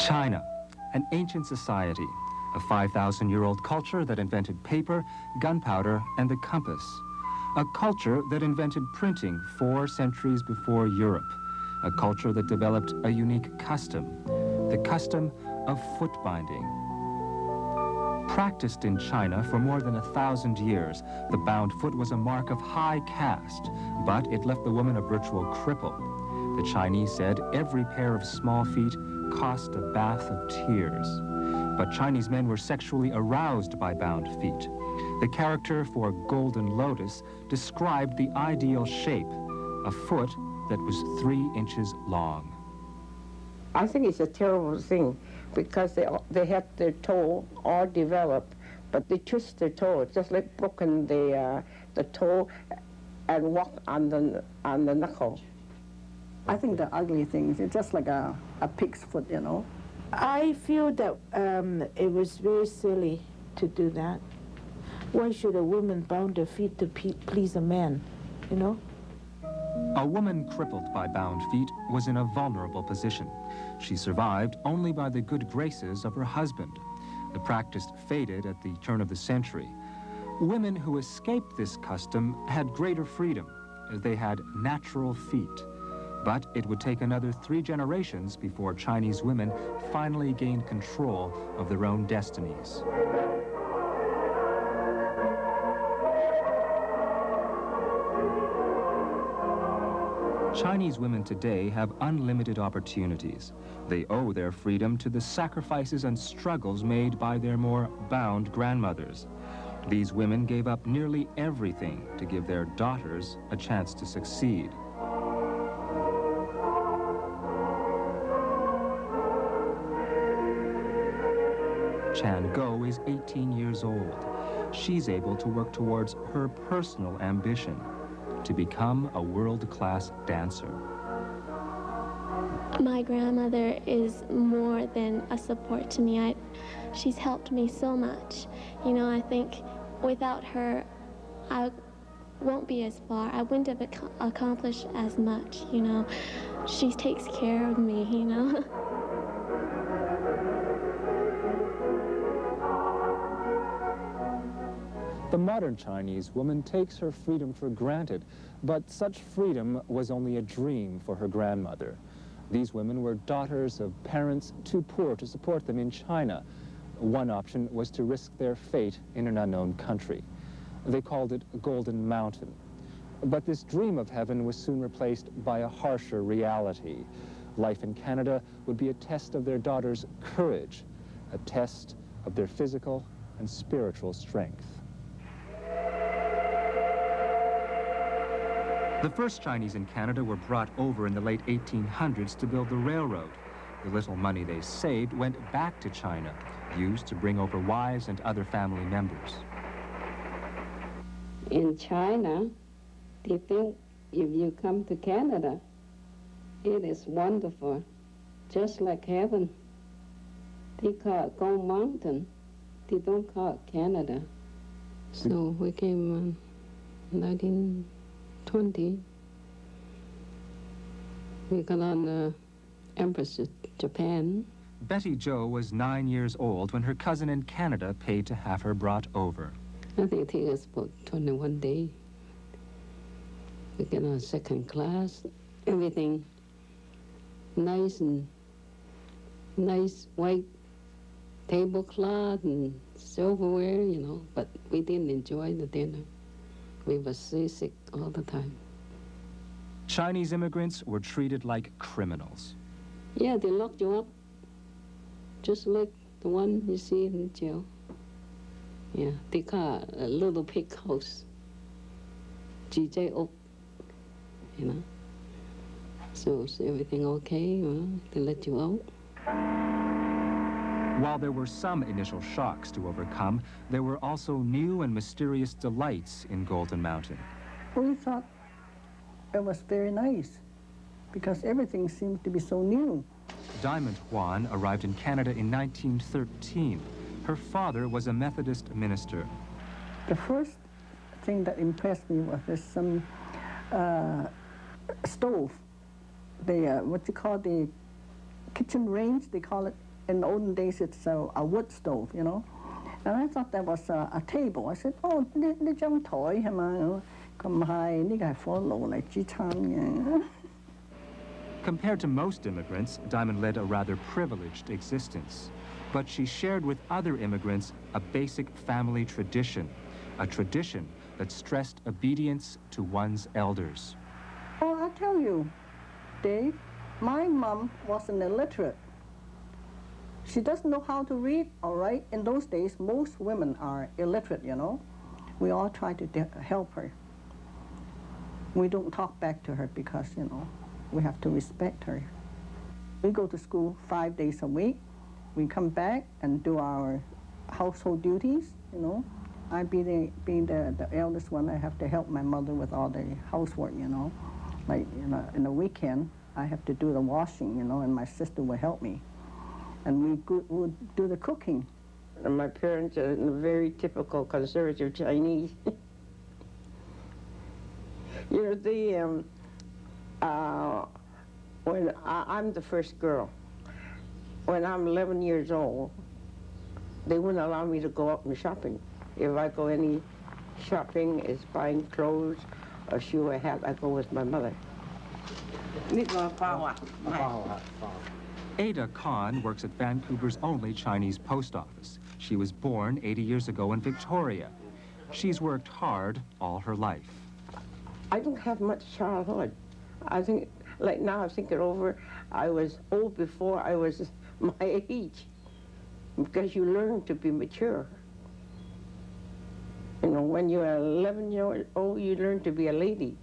China, an ancient society, a 5,000-year-old culture that invented paper, gunpowder, and the compass. A culture that invented printing 4 centuries before Europe. A culture that developed a unique custom, the custom of foot binding. Practiced in China for more than 1,000 years, the bound foot was a mark of high caste, but it left the woman a virtual cripple. The Chinese said every pair of small feet cost a bath of tears. But Chinese men were sexually aroused by bound feet. The character for Golden Lotus described the ideal shape, a foot that was 3 inches long. I think it's a terrible thing because they have their toe all developed, but they twist their toe, just like broken the toe and walk on the knuckle. I think the ugly things, it's just like a pig's foot, you know. I feel that it was very silly to do that. Why should a woman bound her feet to please a man, you know? A woman crippled by bound feet was in a vulnerable position. She survived only by the good graces of her husband. The practice faded at the turn of the century. Women who escaped this custom had greater freedom, as they had natural feet. But it would take another 3 generations before Chinese women finally gained control of their own destinies. Chinese women today have unlimited opportunities. They owe their freedom to the sacrifices and struggles made by their more bound grandmothers. These women gave up nearly everything to give their daughters a chance to succeed. Chan Go is 18 years old. She's able to work towards her personal ambition, to become a world-class dancer. My grandmother is more than a support to me. She's helped me so much. You know, I think without her, I won't be as far. I wouldn't have accomplished as much, you know. She takes care of me, you know. The modern Chinese woman takes her freedom for granted, but such freedom was only a dream for her grandmother. These women were daughters of parents too poor to support them in China. One option was to risk their fate in an unknown country. They called it Golden Mountain. But this dream of heaven was soon replaced by a harsher reality. Life in Canada would be a test of their daughters' courage, a test of their physical and spiritual strength. The first Chinese in Canada were brought over in the late 1800s to build the railroad. The little money they saved went back to China, used to bring over wives and other family members. In China, they think if you come to Canada, it is wonderful, just like heaven. They call it Gold Mountain. They don't call it Canada. So we came in 1920. We got on the Empress of Japan. Betty Jo was 9 years old when her cousin in Canada paid to have her brought over. I think it took us about 21 days. We get on second class, everything nice and nice white tablecloth and silverware, you know, but we didn't enjoy the dinner. We were seasick all the time. Chinese immigrants were treated like criminals. Yeah, they locked you up, just like the one you see in jail. Yeah, they call it a little pig house, GJ Oak, you know. So is everything okay? Well, they let you out. While there were some initial shocks to overcome, there were also new and mysterious delights in Golden Mountain. We thought it was very nice because everything seemed to be so new. Diamond Juan arrived in Canada in 1913. Her father was a Methodist minister. The first thing that impressed me was there's some stove. What you call the kitchen range, they call it in the olden days, it's a wood stove, you know. And I thought that was a table. I said, oh, 呢張台係嘛？咁唔係，呢個係火爐嚟煮餐嘅。 Compared to most immigrants, Diamond led a rather privileged existence. But she shared with other immigrants a basic family tradition, a tradition that stressed obedience to one's elders. Oh, I tell you, Dave, my mom was an illiterate. She doesn't know how to read or write. In those days, most women are illiterate, you know. We all try to help her. We don't talk back to her because, you know, we have to respect her. We go to school 5 days a week. We come back and do our household duties, you know. I being the eldest one, I have to help my mother with all the housework, you know. Like, you know, in the weekend, I have to do the washing, you know, and my sister will help me. And we would do the cooking. And my parents are very typical conservative Chinese. You know, when I'm the first girl, when I'm 11 years old, they wouldn't allow me to go out and shopping. If I go any shopping, is buying clothes, or shoe or hat, I go with my mother. Ada Khan works at Vancouver's only Chinese post office. She was born 80 years ago in Victoria. She's worked hard all her life. I don't have much childhood. I think, like now I think it over, I was old before I was my age, because you learn to be mature. You know, when you're 11 years old, you learn to be a lady.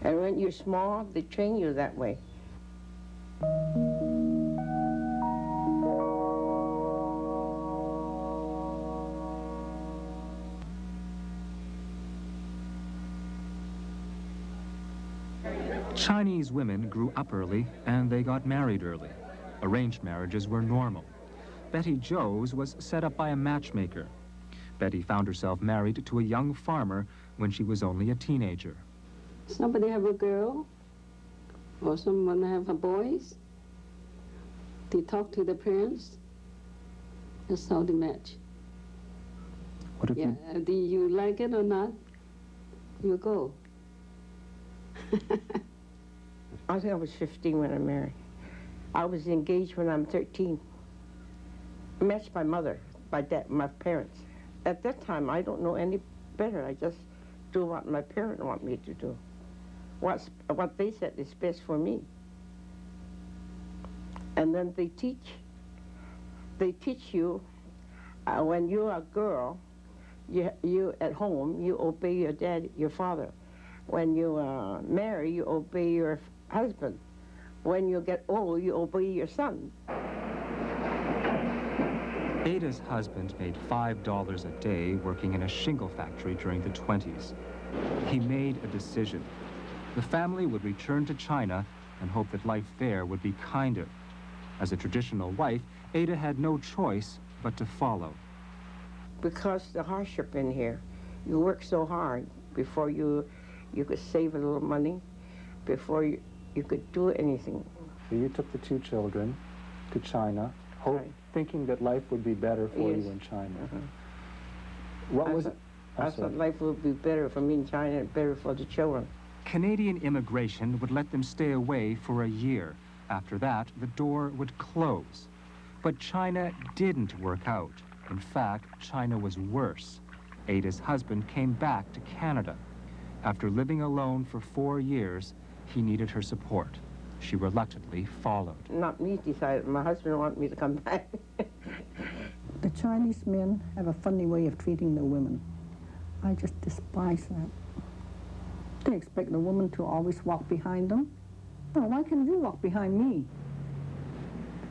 And when you're small, they train you that way. Chinese women grew up early and they got married early. Arranged marriages were normal. Betty Jo's was set up by a matchmaker. Betty found herself married to a young farmer when she was only a teenager. Somebody have a girl or someone have a boys. They talk to the parents. That's how they match. What if Yeah, do you like it or not? You go. I think I was 15 when I married. I was engaged when I'm 13. Matched by mother, by dad, my parents. At that time, I don't know any better. I just do what my parents want me to do. What they said is best for me. And then they teach you when you're a girl, you at home, you obey your dad, your father. When you marry, you obey your husband. When you get old, you obey your son. Ada's husband made $5 a day working in a shingle factory during the 20s. He made a decision. The family would return to China and hope that life there would be kinder. As a traditional wife, Ada had no choice but to follow. Because the hardship in here, you work so hard before you could save a little money, before you could do anything. So you took the two children to China, Right. thinking that life would be better for Yes. you in China. Uh-huh. What was it? I thought life would be better for me in China and better for the children. Canadian immigration would let them stay away for a year. After that, the door would close. But China didn't work out. In fact, China was worse. Ada's husband came back to Canada. After living alone for 4 years, he needed her support. She reluctantly followed. Not me decided. My husband wanted me to come back. The Chinese men have a funny way of treating the women. I just despise that. They expect the woman to always walk behind them. No, why can't you walk behind me?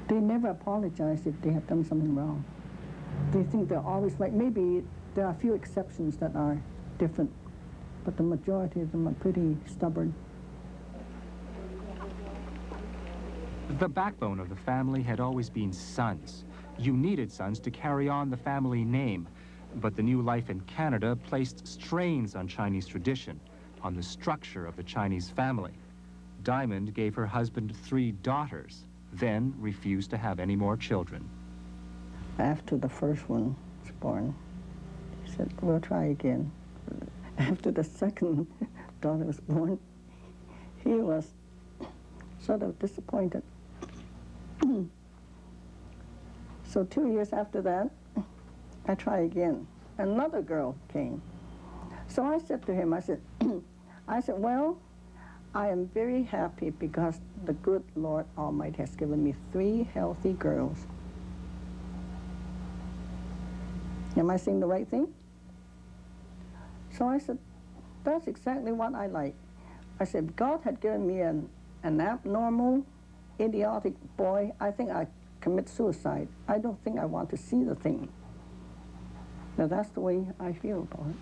They never apologize if they have done something wrong. They think they're always right. Maybe there are a few exceptions that are different, but the majority of them are pretty stubborn. The backbone of the family had always been sons. You needed sons to carry on the family name. But the new life in Canada placed strains on Chinese tradition, on the structure of the Chinese family. Diamond gave her husband 3 daughters, then refused to have any more children. After the first one was born, he said, we'll try again. After the second daughter was born, he was sort of disappointed. So 2 years after that, I tried again. Another girl came. So I said to him, I said, well, I am very happy because the good Lord Almighty has given me 3 healthy girls. Am I saying the right thing? So I said, that's exactly what I like. I said, God had given me an abnormal, idiotic boy. I think I commit suicide. I don't think I want to see the thing. Now that's the way I feel about it.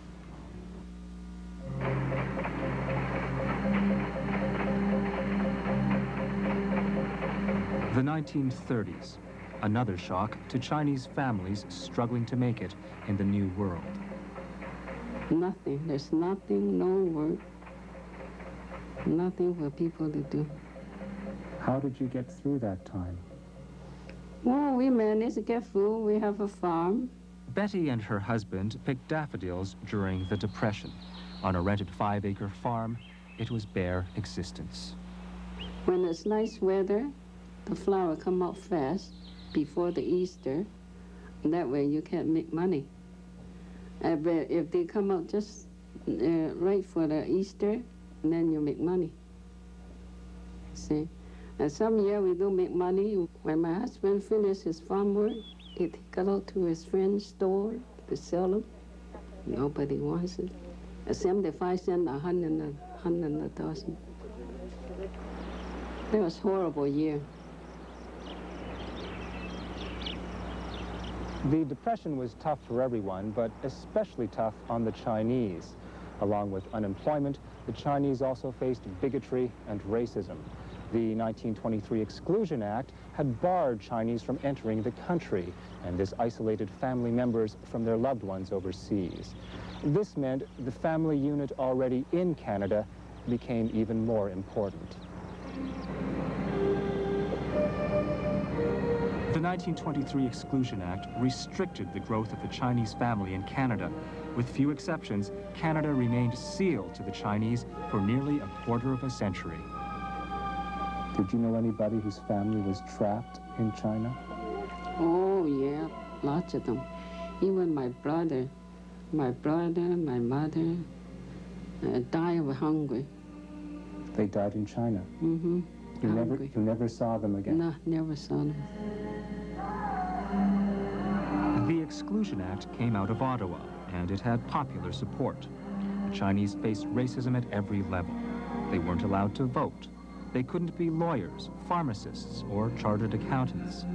The 1930s, another shock to Chinese families struggling to make it in the new world. Nothing. There's nothing, no work. Nothing for people to do. How did you get through that time? Well, we managed to get food. We have a farm. Betty and her husband picked daffodils during the Depression. On a rented 5-acre farm, it was bare existence. When it's nice weather, the flower come out fast before the Easter. And that way you can't make money. But if they come out just right for the Easter, then you make money. See? And some year we don't make money. When my husband finished his farm work, he got out to his friend's store to sell them. Nobody wants it. 75 cents, 100,000. That was a horrible year. The Depression was tough for everyone, but especially tough on the Chinese. Along with unemployment, the Chinese also faced bigotry and racism. The 1923 Exclusion Act had barred Chinese from entering the country, and this isolated family members from their loved ones overseas. This meant the family unit already in Canada became even more important. The 1923 Exclusion Act restricted the growth of the Chinese family in Canada. With few exceptions, Canada remained sealed to the Chinese for nearly a quarter of a century. Did you know anybody whose family was trapped in China? Oh, yeah, lots of them. Even my brother, my mother died of hunger. They died in China? Mm-hmm. You never saw them again? No, never saw them. The Exclusion Act came out of Ottawa, and it had popular support. The Chinese faced racism at every level. They weren't allowed to vote. They couldn't be lawyers, pharmacists, or chartered accountants.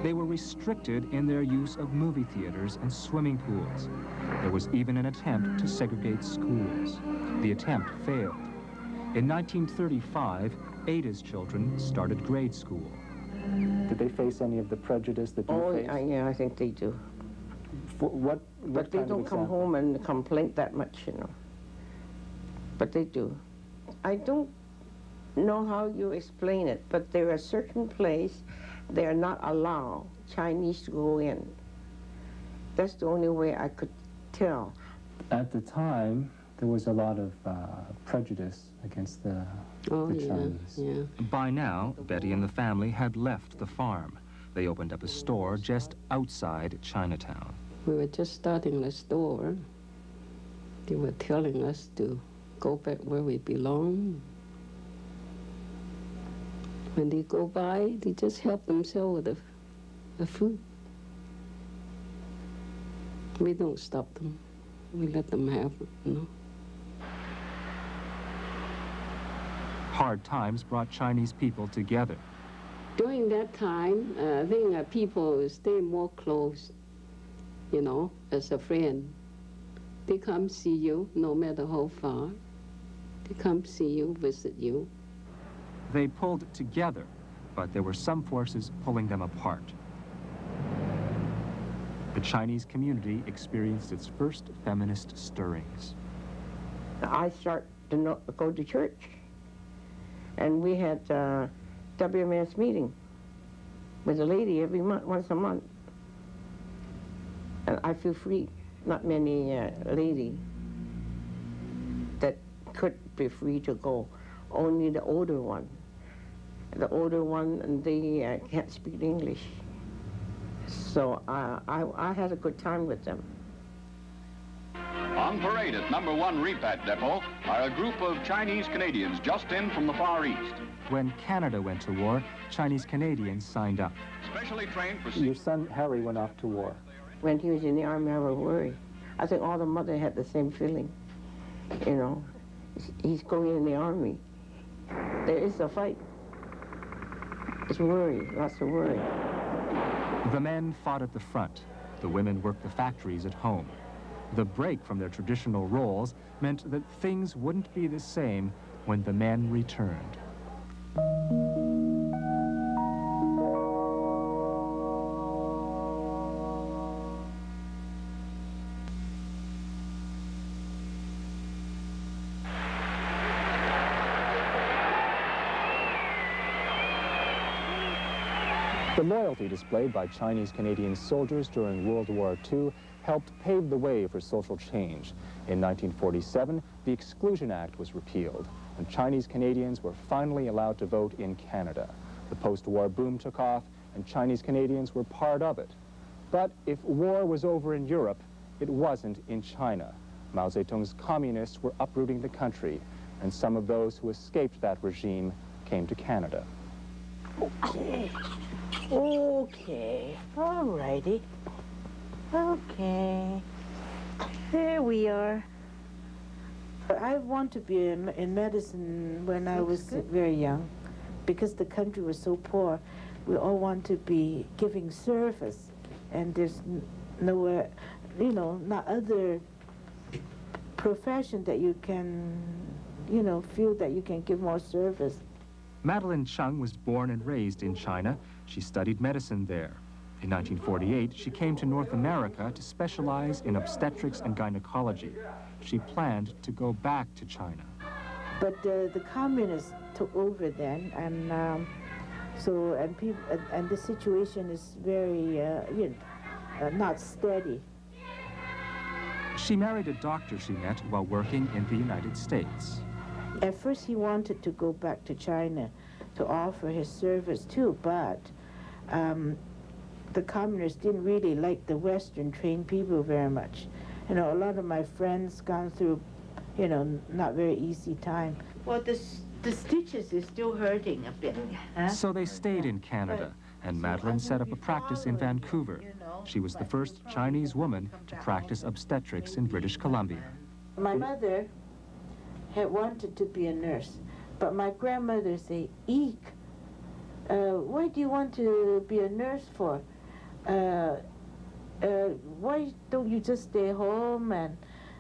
They were restricted in their use of movie theaters and swimming pools. There was even an attempt to segregate schools. The attempt failed. In 1935, Ada's children started grade school. Did they face any of the prejudice that you faced? Oh, yeah, I think they do. What But they don't come home and complain that much, you know. But they do. I don't know how you explain it, but there are certain places they are not allowed Chinese to go in. That's the only way I could tell. At the time, there was a lot of prejudice against the Chinese. Yeah. By now, Betty and the family had left the farm. They opened up a store just outside Chinatown. We were just starting the store. They were telling us to go back where we belong. When they go by, they just help themselves with the food. We don't stop them. We let them have it, you know. Hard times brought Chinese people together. During that time, I think people stay more close, you know, as a friend. They come see you, no matter how far. They come see you, visit you. They pulled together, but there were some forces pulling them apart. The Chinese community experienced its first feminist stirrings. I started to go to church, and we had WMS meeting. with a lady every month, once a month. And I feel free. Not many lady that could be free to go. Only the older one. The older one, and they can't speak English. So I had a good time with them. On parade at number 1 repat depot are a group of Chinese Canadians just in from the Far East. When Canada went to war, Chinese Canadians signed up. Specially trained for... Your son Harry went off to war. When he was in the army, I was worried. I think all the mother had the same feeling. You know, he's going in the army. There is a fight. It's worry, lots of worry. The men fought at the front. The women worked the factories at home. The break from their traditional roles meant that things wouldn't be the same when the men returned. The loyalty displayed by Chinese Canadian soldiers during World War II helped pave the way for social change. In 1947, the Exclusion Act was repealed, and Chinese Canadians were finally allowed to vote in Canada. The post-war boom took off, and Chinese Canadians were part of it. But if war was over in Europe, it wasn't in China. Mao Zedong's communists were uprooting the country, and some of those who escaped that regime came to Canada. Okay, all righty. Okay, there we are. I want to be in medicine when I was very young, because the country was so poor. We all want to be giving service, and there's nowhere, you know, not other profession that you can, you know, feel that you can give more service. Madeline Chung was born and raised in China. She studied medicine there. In 1948, she came to North America to specialize in obstetrics and gynecology. She planned to go back to China. But the communists took over then, and and the situation is very, not steady. She married a doctor she met while working in the United States. At first, he wanted to go back to China to offer his service too, but the communists didn't really like the Western trained people very much. You know, a lot of my friends gone through, you know, not very easy time. Well, the stitches is still hurting a bit. Huh? So they stayed in Canada, and Madeline set up a practice in Vancouver. She was the first Chinese woman to practice obstetrics in British Columbia. My mother had wanted to be a nurse, but my grandmother said, "Eek, why do you want to be a nurse for? Why don't you just stay home and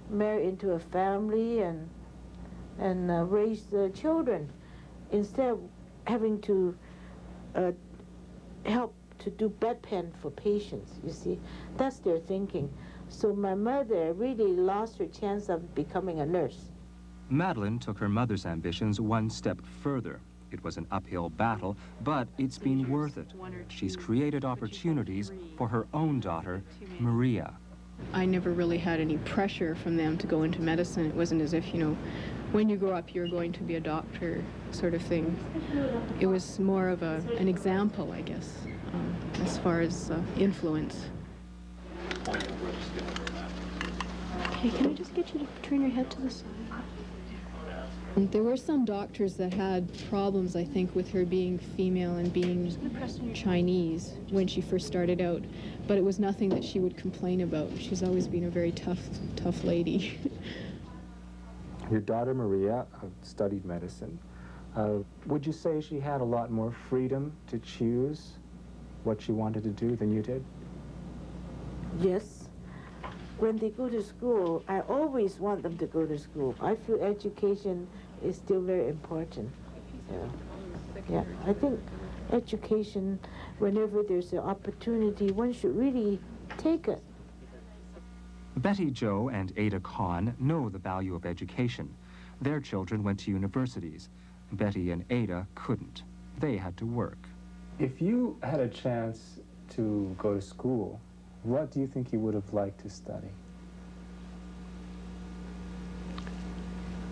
marry into a family and raise the children instead of having to help to do bedpan for patients?" You see, that's their thinking. So my mother really lost her chance of becoming a nurse. Madeline took her mother's ambitions one step further. It was an uphill battle, but it's been worth it. She's created opportunities for her own daughter, Maria. I never really had any pressure from them to go into medicine. It wasn't as if, you know, when you grow up, you're going to be a doctor sort of thing. It was more of an example, I guess, as far as influence. Okay, can I just get you to turn your head to the side? There were some doctors that had problems, I think, with her being female and being Chinese when she first started out, but it was nothing that she would complain about. She's always been a very tough lady. Your daughter, Maria, studied medicine. Would you say she had a lot more freedom to choose what she wanted to do than you did? Yes. When they go to school, I always want them to go to school. I feel education is still very important. Yeah, I think education, whenever there's an opportunity, one should really take it. Betty Jo and Ada Kahn know the value of education. Their children went to universities. Betty and Ada couldn't. They had to work. If you had a chance to go to school, what do you think you would have liked to study?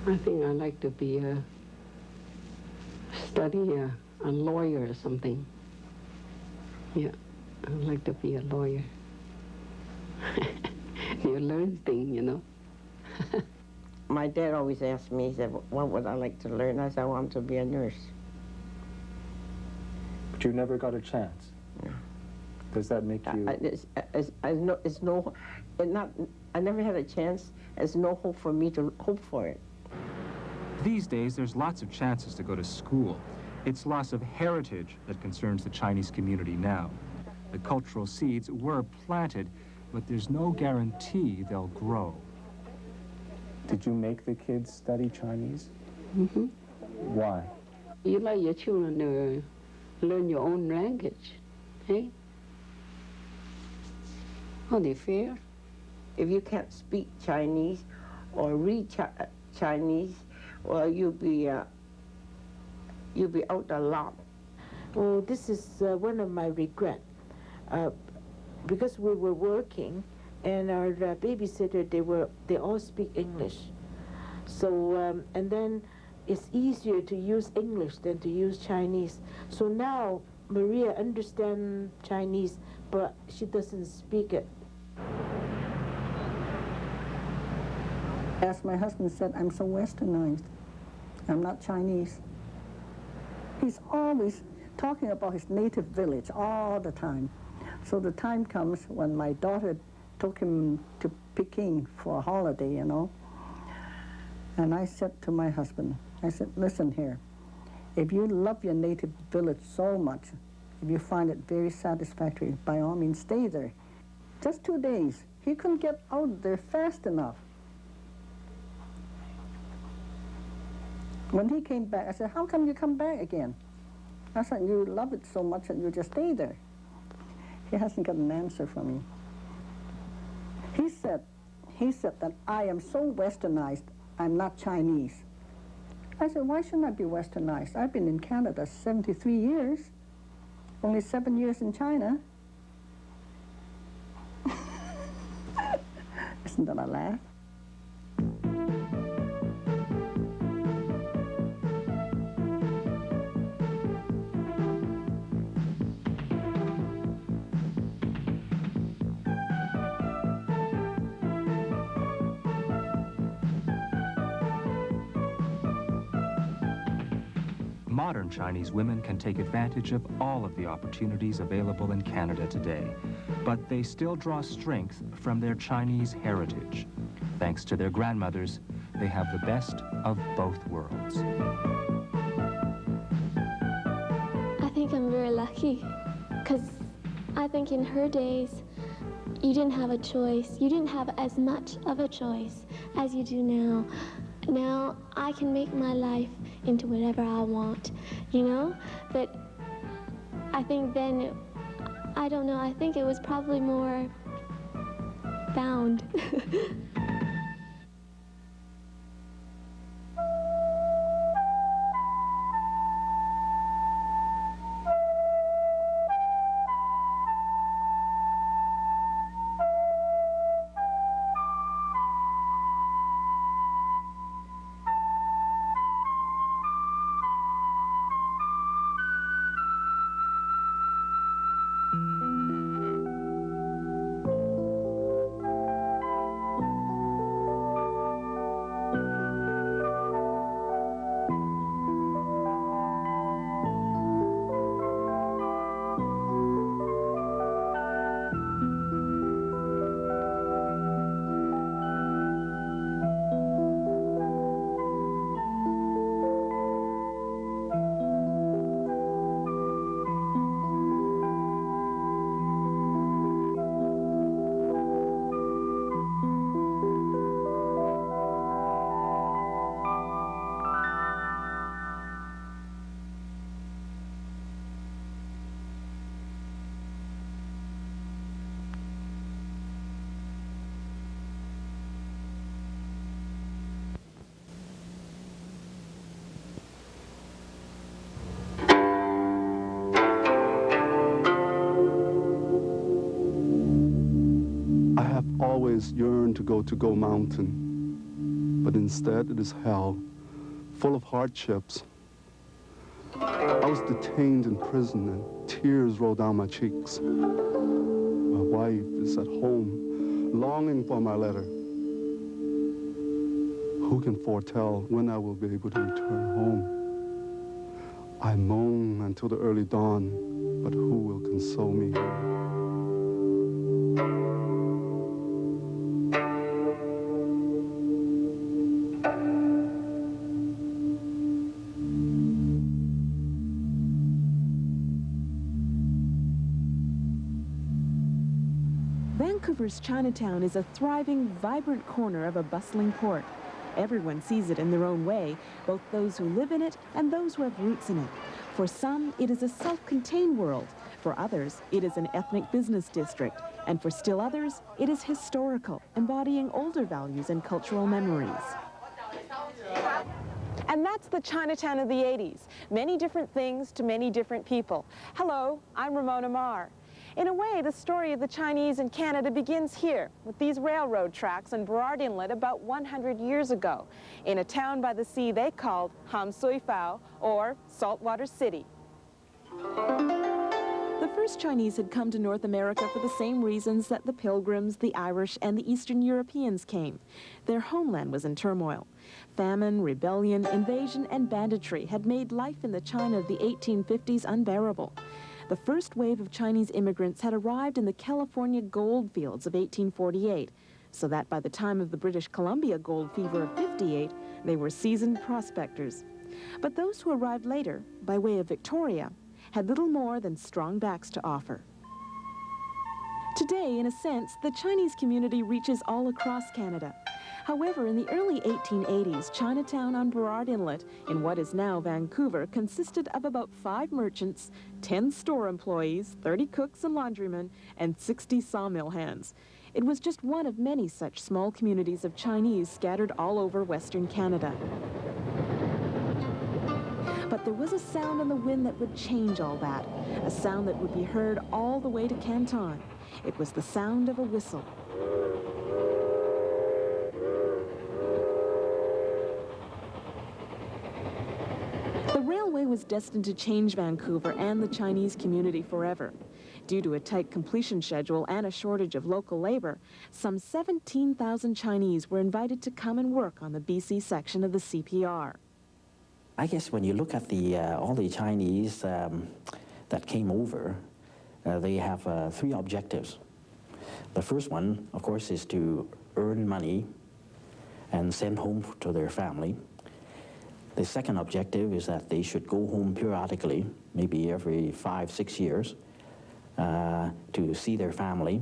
I think I'd like to be study a lawyer or something. Yeah, I'd like to be a lawyer. You learn things, you know. My dad always asked me, he said, what would I like to learn? I said, I want to be a nurse. But you never got a chance. No. Does that make you... I never had a chance. There's no hope for me to hope for it. These days, there's lots of chances to go to school. It's loss of heritage that concerns the Chinese community now. The cultural seeds were planted, but there's no guarantee they'll grow. Did you make the kids study Chinese? Mm-hmm. Why? You like your children to learn your own language, eh? Are they fair? If you can't speak Chinese or read Chinese, well, you'll be out a lot. Well, this is one of my regrets. Because we were working, and our babysitter, they all speak English. So, and then it's easier to use English than to use Chinese. So now Maria understands Chinese, but she doesn't speak it. As my husband said, I'm so westernized. I'm not Chinese. He's always talking about his native village all the time. So the time comes when my daughter took him to Peking for a holiday, you know. And I said to my husband, I said, listen here, if you love your native village so much, if you find it very satisfactory, by all means stay there. Just 2 days. He couldn't get out there fast enough. When he came back, I said, how come you come back again? I said, you love it so much that you just stay there. He hasn't got an answer from me. He said that I am so westernized, I'm not Chinese. I said, why shouldn't I be westernized? I've been in Canada 73 years, only 7 years in China. Isn't that a laugh? Modern Chinese women can take advantage of all of the opportunities available in Canada today, but they still draw strength from their Chinese heritage. Thanks to their grandmothers, they have the best of both worlds. I think I'm very lucky, because I think in her days, you didn't have a choice. You didn't have as much of a choice as you do now. Now I can make my life into whatever I want, you know? But I think then, I don't know, I think it was probably more bound. always yearned to go Mountain, but instead it is hell, full of hardships. I was detained in prison and tears rolled down my cheeks. My wife is at home, longing for my letter. Who can foretell when I will be able to return home? I moan until the early dawn, but who will console me here? Vancouver's Chinatown is a thriving, vibrant corner of a bustling port. Everyone sees it in their own way, both those who live in it and those who have roots in it. For some, it is a self-contained world. For others, it is an ethnic business district. And for still others, it is historical, embodying older values and cultural memories. And that's the Chinatown of the 80s. Many different things to many different people. Hello, I'm Ramona Marr. In a way, the story of the Chinese in Canada begins here, with these railroad tracks on Burrard Inlet about 100 years ago, in a town by the sea they called Ham Sui Phao, or Saltwater City. The first Chinese had come to North America for the same reasons that the Pilgrims, the Irish, and the Eastern Europeans came. Their homeland was in turmoil. Famine, rebellion, invasion, and banditry had made life in the China of the 1850s unbearable. The first wave of Chinese immigrants had arrived in the California gold fields of 1848, so that by the time of the British Columbia gold fever of 58, they were seasoned prospectors. But those who arrived later, by way of Victoria, had little more than strong backs to offer. Today, in a sense, the Chinese community reaches all across Canada. However, in the early 1880s, Chinatown on Burrard Inlet, in what is now Vancouver, consisted of about 5 merchants, 10 store employees, 30 cooks and laundrymen, and 60 sawmill hands. It was just one of many such small communities of Chinese scattered all over Western Canada. But there was a sound on the wind that would change all that, a sound that would be heard all the way to Canton. It was the sound of a whistle. The railway was destined to change Vancouver and the Chinese community forever. Due to a tight completion schedule and a shortage of local labor, some 17,000 Chinese were invited to come and work on the BC section of the CPR. I guess when you look at all the Chinese that came over, they have 3 objectives. The first one, of course, is to earn money and send home to their family. The second objective is that they should go home periodically, maybe every 5-6 years, to see their family.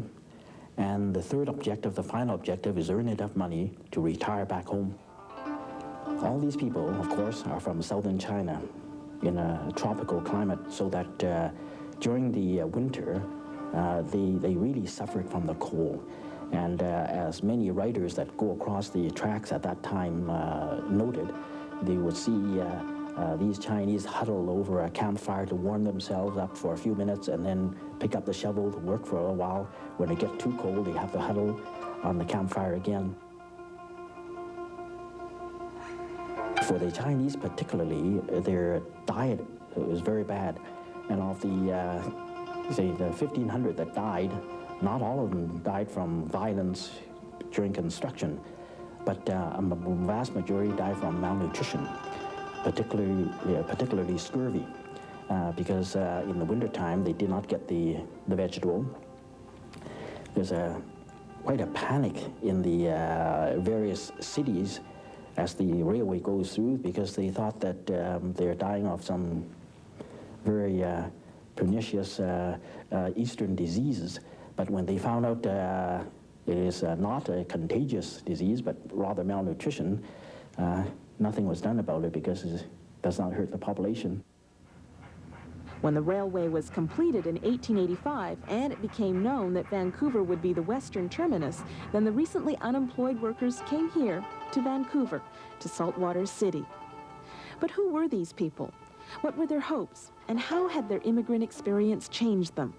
And the third objective, the final objective, is earn enough money to retire back home. All these people, of course, are from southern China in a tropical climate, so that during the winter, they really suffered from the cold. And as many writers that go across the tracks at that time noted, they would see these Chinese huddle over a campfire to warm themselves up for a few minutes and then pick up the shovel to work for a while. When it gets too cold, they have to huddle on the campfire again. For the Chinese particularly, their diet was very bad. And of the, say, the 1,500 that died, not all of them died from violence during construction, but a vast majority died from malnutrition, particularly scurvy, because in the wintertime they did not get the vegetable. There's quite a panic in the various cities as the railway goes through, because they thought that they're dying of some very pernicious Eastern diseases. But when they found out it is not a contagious disease, but rather malnutrition, nothing was done about it because it does not hurt the population. When the railway was completed in 1885 and it became known that Vancouver would be the western terminus, then the recently unemployed workers came here to Vancouver, to Saltwater City. But who were these people? What were their hopes? And how had their immigrant experience changed them?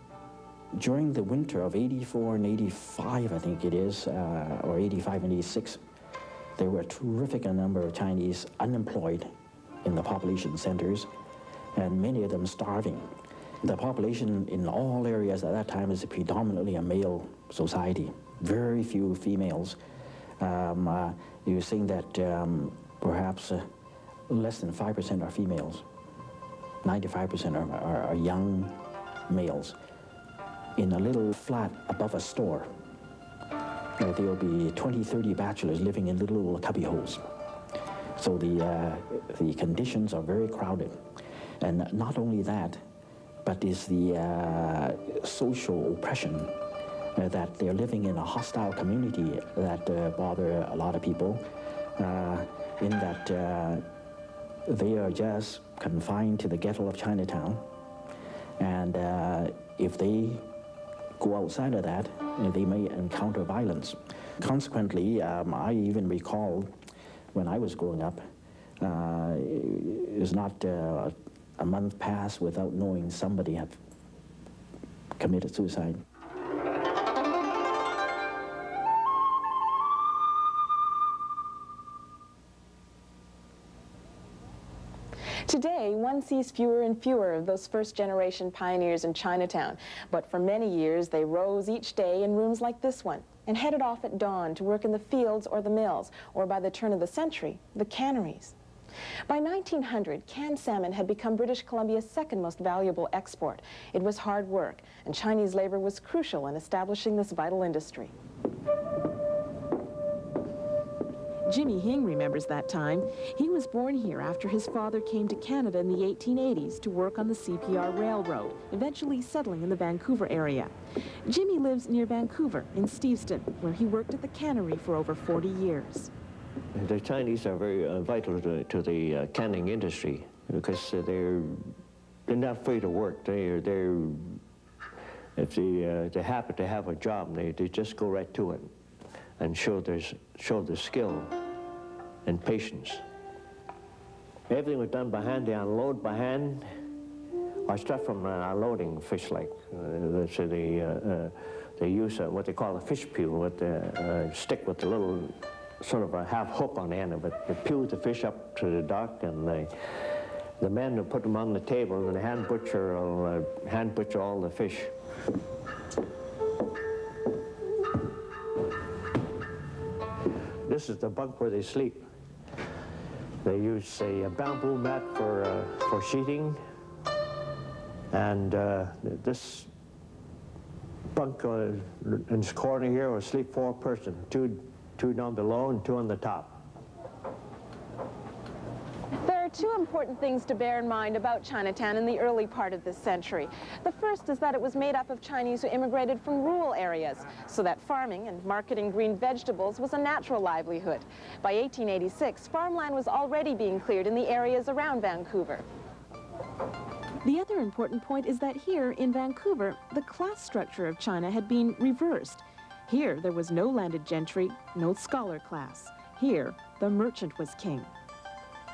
during the winter of 84 and 85, I think it is, or 85 and 86, there were a terrific number of Chinese unemployed in the population centers, and many of them starving. The population in all areas at that time is predominantly a male society, very few females. You're seeing that perhaps less than 5% are females. 95% are young males. In a little flat above a store, there will be 20, 30 bachelors living in little cubby holes. So the conditions are very crowded. And not only that, but is the social oppression that they're living in a hostile community that bother a lot of people, in that they are just confined to the ghetto of Chinatown. And if they go outside of that, they may encounter violence. Consequently, I even recall when I was growing up, it's not a month passed without knowing somebody had committed suicide. Today, one sees fewer and fewer of those first-generation pioneers in Chinatown, but for many years they rose each day in rooms like this one and headed off at dawn to work in the fields or the mills, or by the turn of the century, the canneries. By 1900, canned salmon had become British Columbia's second most valuable export. It was hard work, and Chinese labor was crucial in establishing this vital industry. Jimmy Hing remembers that time. He was born here after his father came to Canada in the 1880s to work on the CPR Railroad, eventually settling in the Vancouver area. Jimmy lives near Vancouver in Steveston, where he worked at the cannery for over 40 years. The Chinese are very vital to the canning industry because they're not afraid of work. If they happen to have a job, they just go right to it and show their skill and patience. Everything was done by hand. They unload by hand, or stuff from unloading fish, like so they use what they call a fish peel, with the stick with the little sort of a half hook on the end of it. They peel the fish up to the dock, and the men will put them on the table, and the hand butcher will hand butcher all the fish. This is the bunk where they sleep. They use a bamboo mat for sheeting, and this bunk in this corner here will sleep 4 persons, two down below and 2 on the top. There are 2 important things to bear in mind about Chinatown in the early part of this century. The first is that it was made up of Chinese who immigrated from rural areas, so that farming and marketing green vegetables was a natural livelihood. By 1886, farmland was already being cleared in the areas around Vancouver. The other important point is that here in Vancouver, the class structure of China had been reversed. Here, there was no landed gentry, no scholar class. Here, the merchant was king.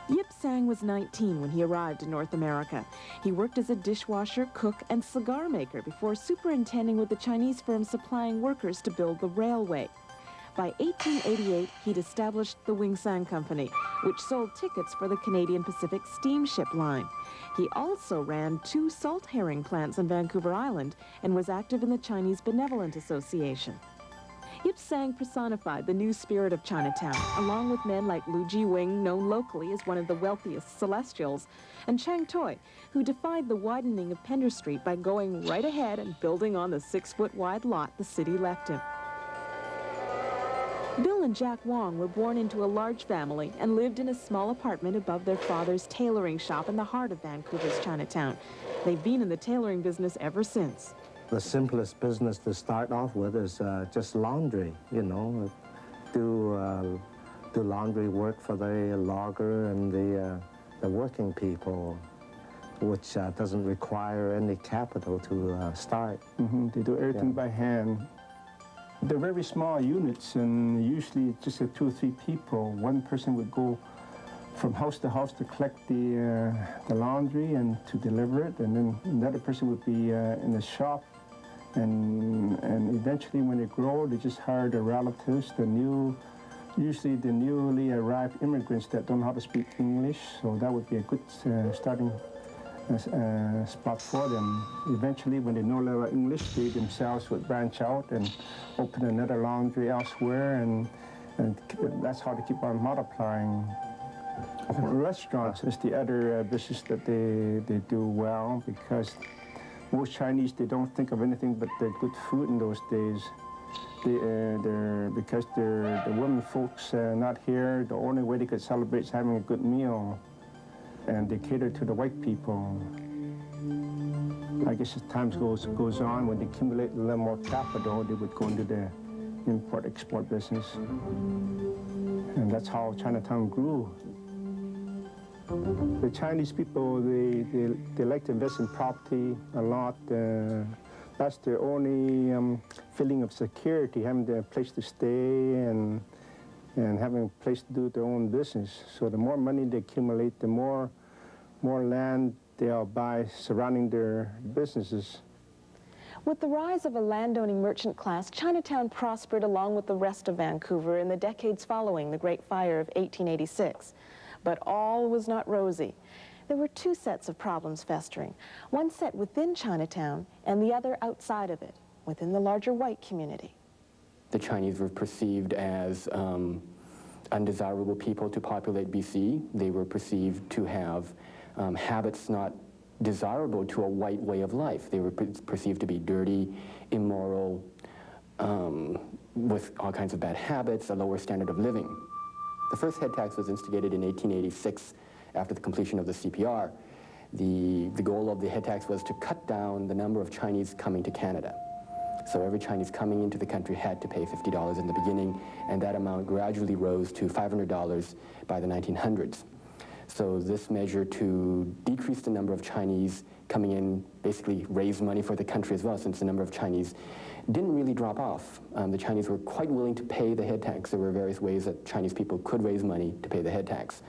Yip Sang was 19 when he arrived in North America. He worked as a dishwasher, cook, and cigar maker before superintending with the Chinese firm supplying workers to build the railway. By 1888, he'd established the Wing Sang Company, which sold tickets for the Canadian Pacific Steamship Line. He also ran 2 salt herring plants on Vancouver Island and was active in the Chinese Benevolent Association. Yip Sang personified the new spirit of Chinatown, along with men like Lu Ji-wing, known locally as one of the wealthiest Celestials, and Chang Toi, who defied the widening of Pender Street by going right ahead and building on the 6-foot-wide lot the city left him. Bill and Jack Wong were born into a large family and lived in a small apartment above their father's tailoring shop in the heart of Vancouver's Chinatown. They've been in the tailoring business ever since. The simplest business to start off with is just laundry, you know, do laundry work for the logger and the working people, which doesn't require any capital to start. They do everything by hand. They're very small units, and usually just 2 or 3 people. One person would go from house to house to collect the laundry and to deliver it, and then another person would be in the shop And eventually when they grow, they just hire their relatives, usually the newly arrived immigrants that don't know how to speak English, so that would be a good starting spot for them. Eventually, when they know a little English, they themselves would branch out and open another laundry elsewhere, and that's how they keep on multiplying. Restaurants is the other business that they do well, because most Chinese, they don't think of anything but the good food in those days. Because the women folks not here, the only way they could celebrate is having a good meal, and they cater to the white people. I guess as time goes on, when they accumulate a little more capital, they would go into the import-export business, and that's how Chinatown grew. The Chinese people, they like to invest in property a lot. That's their only feeling of security, having a place to stay and having a place to do their own business. So the more money they accumulate, the more land they'll buy surrounding their businesses. With the rise of a landowning merchant class, Chinatown prospered along with the rest of Vancouver in the decades following the Great Fire of 1886. But all was not rosy. There were two sets of problems festering, one set within Chinatown and the other outside of it, within the larger white community. The Chinese were perceived as undesirable people to populate BC. They were perceived to have habits not desirable to a white way of life. They were perceived to be dirty, immoral, with all kinds of bad habits, a lower standard of living. The first head tax was instigated in 1886 after the completion of the CPR. The goal of the head tax was to cut down the number of Chinese coming to Canada. So every Chinese coming into the country had to pay $50 in the beginning, and that amount gradually rose to $500 by the 1900s. So this measure to decrease the number of Chinese coming in basically raised money for the country as well, since the number of Chinese didn't really drop off. The Chinese were quite willing to pay the head tax. There were various ways that Chinese people could raise money to pay the head tax.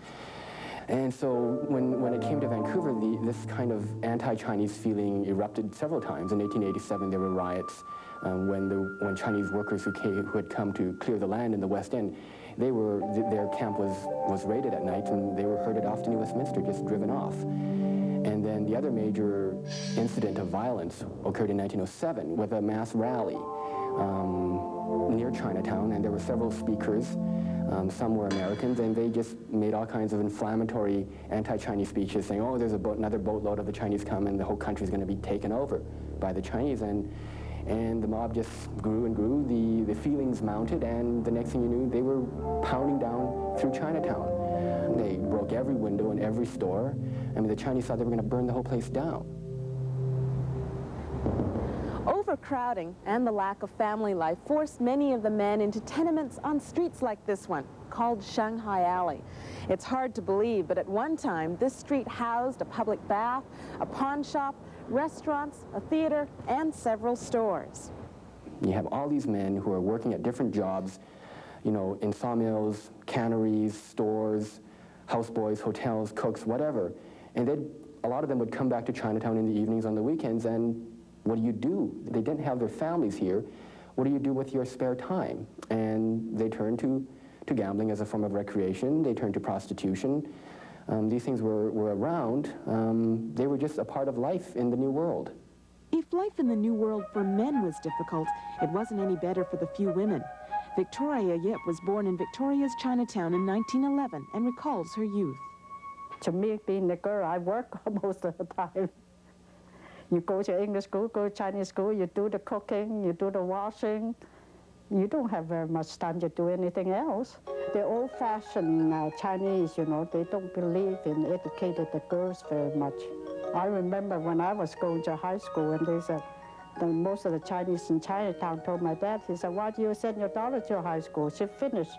And so when it came to Vancouver, this kind of anti-Chinese feeling erupted several times. In 1887, there were riots when Chinese workers who had come to clear the land in the West End, their camp was raided at night, and they were herded off to New Westminster, just driven off. And then the other major incident of violence occurred in 1907 with a mass rally near Chinatown, and there were several speakers. Some were Americans, and they just made all kinds of inflammatory anti-Chinese speeches saying, oh, there's another boatload of the Chinese come, and the whole country's going to be taken over by the Chinese. And the mob just grew and grew. The feelings mounted, and the next thing you knew, they were pounding down through Chinatown. They broke every window in every store. I mean, the Chinese thought they were going to burn the whole place down. Overcrowding and the lack of family life forced many of the men into tenements on streets like this one, called Shanghai Alley. It's hard to believe, but at one time, this street housed a public bath, a pawn shop, restaurants, a theater, and several stores. You have all these men who are working at different jobs, you know, in sawmills, canneries, stores, houseboys, hotels, cooks, whatever. And a lot of them would come back to Chinatown in the evenings on the weekends, and what do you do? They didn't have their families here. What do you do with your spare time? And they turned to gambling as a form of recreation. They turned to prostitution. These things were around. They were just a part of life in the New World. If life in the New World for men was difficult, it wasn't any better for the few women. Victoria Yip was born in Victoria's Chinatown in 1911 and recalls her youth. To me, being a girl, I work most of the time. You go to English school, go to Chinese school, you do the cooking, you do the washing. You don't have very much time to do anything else. The old-fashioned Chinese, you know, they don't believe in educating the girls very much. I remember when I was going to high school, and they said, most of the Chinese in Chinatown told my dad, he said, why do you send your daughter to high school? She finished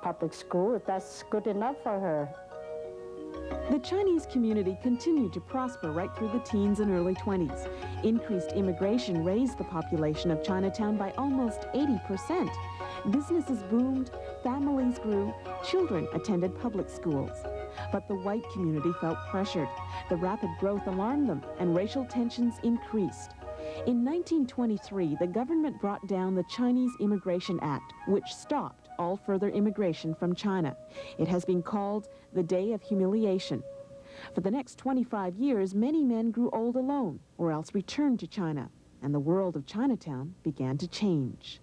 public school. That's good enough for her. The Chinese community continued to prosper right through the teens and early 20s. Increased immigration raised the population of Chinatown by almost 80%. Businesses boomed, families grew, children attended public schools. But the white community felt pressured. The rapid growth alarmed them, and racial tensions increased. In 1923, the government brought down the Chinese Immigration Act, which stopped all further immigration from China. It has been called the Day of Humiliation. For the next 25 years, many men grew old alone or else returned to China, and the world of Chinatown began to change.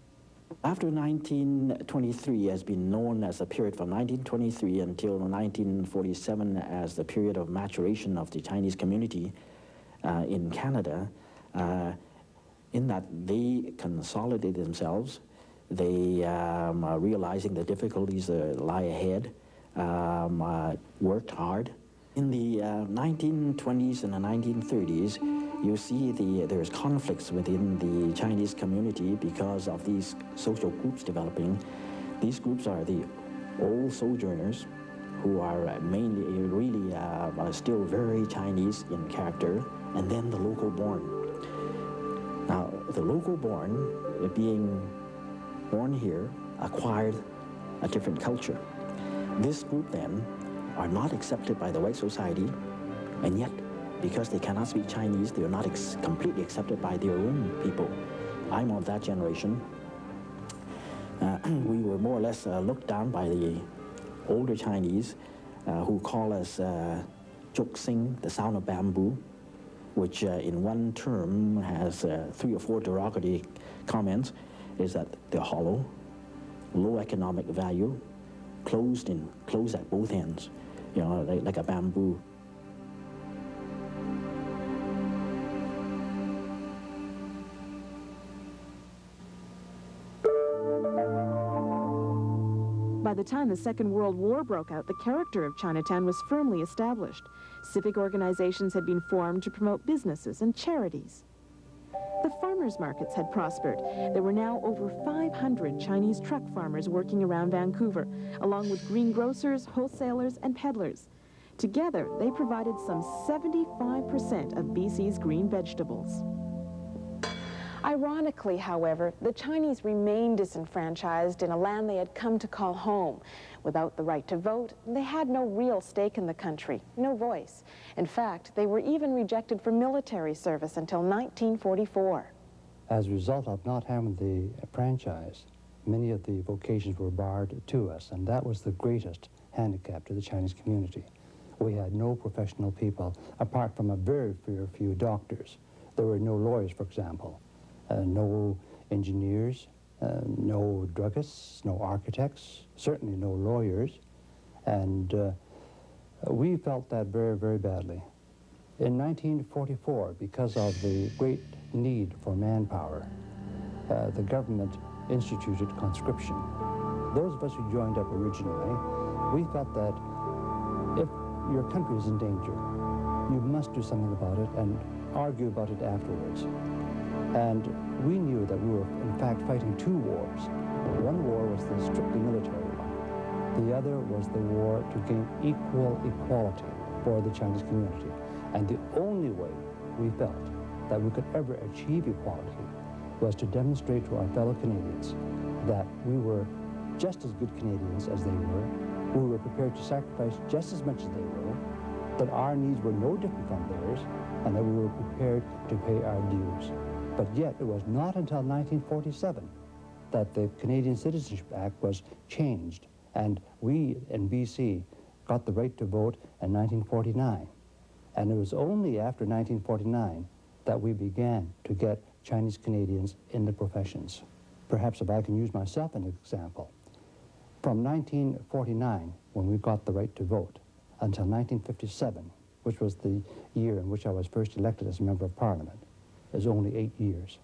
After 1923 has been known as a period from 1923 until 1947 as the period of maturation of the Chinese community in Canada, in that they consolidated themselves, they are realizing the difficulties that lie ahead, worked hard. In the 1920s and the 1930s, you see there's conflicts within the Chinese community because of these social groups developing. These groups are the old sojourners who are mainly really still very Chinese in character, and then the local born. Now, the local born, being born here, acquired a different culture. This group then are not accepted by the white society, and yet because they cannot speak Chinese, they are not completely accepted by their own people. I'm of that generation. We were more or less looked down by the older Chinese who call us Chuk Sing, the sound of bamboo, which in one term has 3 or 4 derogatory comments, is that they're hollow, low economic value, closed at both ends, you know, like a bamboo. By the time the Second World War broke out, the character of Chinatown was firmly established. Civic organizations had been formed to promote businesses and charities. The farmers' markets had prospered. There were now over 500 Chinese truck farmers working around Vancouver, along with greengrocers, wholesalers, and peddlers. Together, they provided some 75% of BC's green vegetables. Ironically, however, the Chinese remained disenfranchised in a land they had come to call home. Without the right to vote, they had no real stake in the country, no voice. In fact, they were even rejected for military service until 1944. As a result of not having the franchise, many of the vocations were barred to us, and that was the greatest handicap to the Chinese community. We had no professional people, apart from a very few doctors. There were no lawyers, for example. No engineers, no druggists, no architects, certainly no lawyers, and we felt that very, very badly. In 1944, because of the great need for manpower, the government instituted conscription. Those of us who joined up originally, we felt that if your country is in danger, you must do something about it and argue about it afterwards. And we knew that we were, in fact, fighting 2 wars. One war was the strictly military one. The other was the war to gain equality for the Chinese community. And the only way we felt that we could ever achieve equality was to demonstrate to our fellow Canadians that we were just as good Canadians as they were. We were prepared to sacrifice just as much as they were, that our needs were no different from theirs, and that we were prepared to pay our dues. But yet, it was not until 1947 that the Canadian Citizenship Act was changed, and we in BC got the right to vote in 1949. And it was only after 1949 that we began to get Chinese Canadians in the professions. Perhaps if I can use myself as an example. From 1949, when we got the right to vote, until 1957, which was the year in which I was first elected as a member of Parliament, is only 8 years.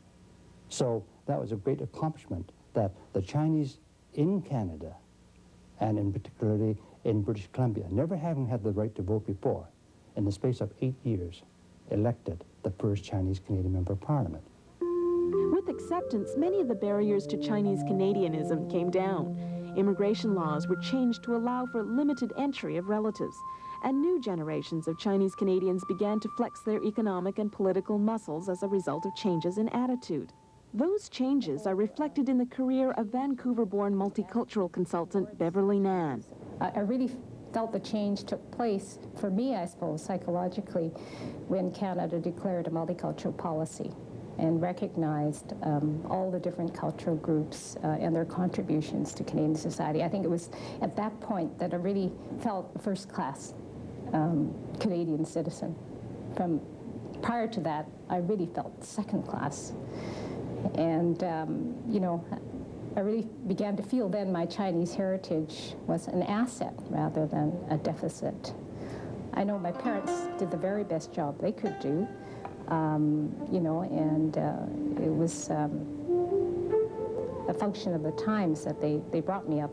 So that was a great accomplishment that the Chinese in Canada, and in particularly in British Columbia, never having had the right to vote before, in the space of 8 years, elected the first Chinese Canadian member of Parliament. With acceptance, many of the barriers to Chinese Canadianism came down. Immigration laws were changed to allow for limited entry of relatives, and new generations of Chinese Canadians began to flex their economic and political muscles as a result of changes in attitude. Those changes are reflected in the career of Vancouver-born multicultural consultant Beverly Nan. I really felt the change took place, for me, I suppose, psychologically, when Canada declared a multicultural policy. and recognized all the different cultural groups and their contributions to Canadian society. I think it was at that point that I really felt a first-class Canadian citizen. Prior to that, I really felt second class. And, you know, I really began to feel then my Chinese heritage was an asset rather than a deficit. I know my parents did the very best job they could do, you know, and it was a function of the times that they brought me up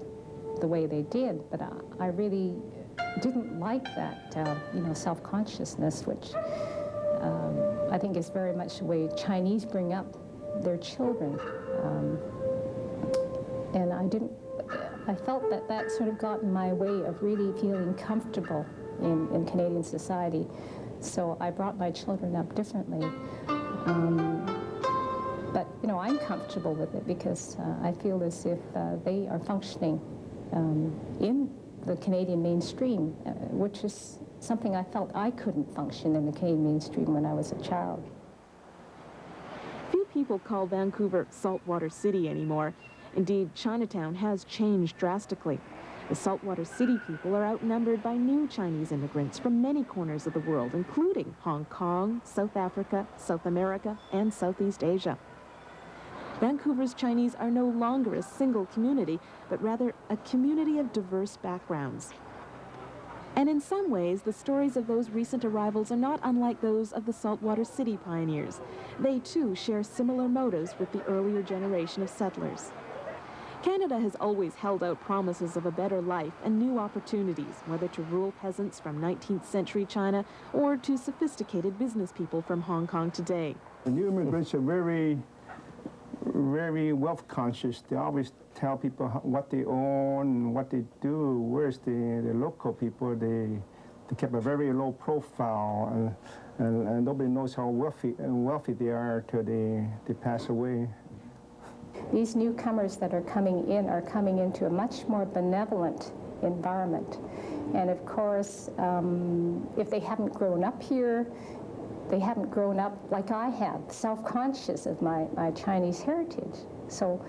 the way they did, but I really didn't like that, you know, self-consciousness, which I think is very much the way Chinese bring up their children. And I felt that that sort of got in my way of really feeling comfortable in Canadian society. So I brought my children up differently. But, you know, I'm comfortable with it because I feel as if they are functioning in the Canadian mainstream, which is something I felt I couldn't function in the Canadian mainstream when I was a child. Few people call Vancouver Saltwater City anymore. Indeed, Chinatown has changed drastically. The Saltwater City people are outnumbered by new Chinese immigrants from many corners of the world, including Hong Kong, South Africa, South America, and Southeast Asia. Vancouver's Chinese are no longer a single community, but rather a community of diverse backgrounds. And in some ways, the stories of those recent arrivals are not unlike those of the Saltwater City pioneers. They, too, share similar motives with the earlier generation of settlers. Canada has always held out promises of a better life and new opportunities, whether to rural peasants from 19th century China or to sophisticated business people from Hong Kong today. The new immigrants are very wealth conscious. They always tell people what they own and what they do, whereas the local people, they kept a very low profile, and nobody knows how wealthy they are till they pass away. These newcomers that are coming into a much more benevolent environment. And of course, if they haven't grown up here, they haven't grown up like I have, self-conscious of my Chinese heritage. So,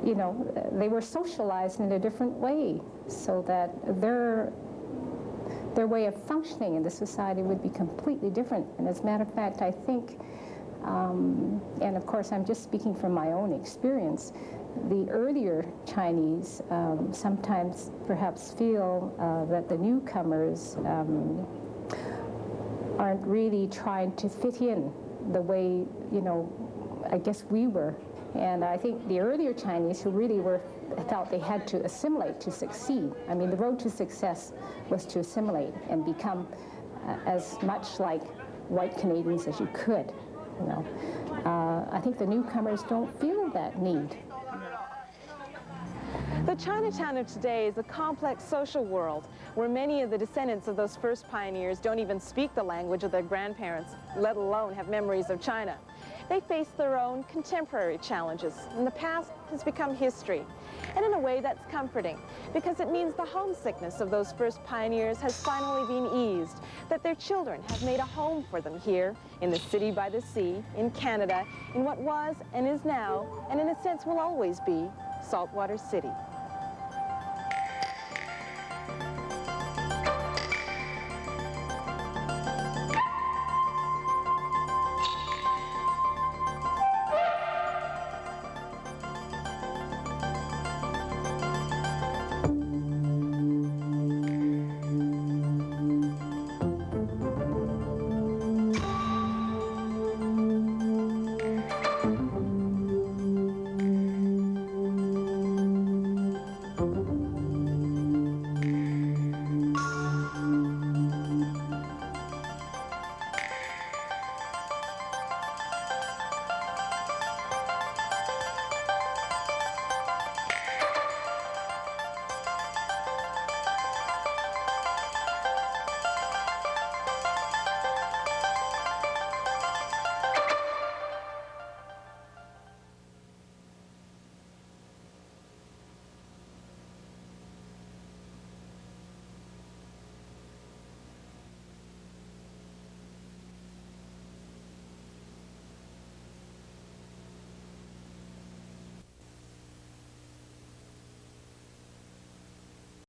you know, they were socialized in a different way so that their way of functioning in the society would be completely different. And as a matter of fact, I think, and of course I'm just speaking from my own experience, the earlier Chinese sometimes perhaps feel that the newcomers aren't really trying to fit in the way, you know, I guess we were. And I think the earlier Chinese who really felt they had to assimilate to succeed. I mean, the road to success was to assimilate and become as much like white Canadians as you could, you know. I think the newcomers don't feel that need. The Chinatown of today is a complex social world where many of the descendants of those first pioneers don't even speak the language of their grandparents, let alone have memories of China. They face their own contemporary challenges, and the past has become history. And in a way that's comforting, because it means the homesickness of those first pioneers has finally been eased, that their children have made a home for them here, in the city by the sea, in Canada, in what was and is now, and in a sense will always be, Saltwater City.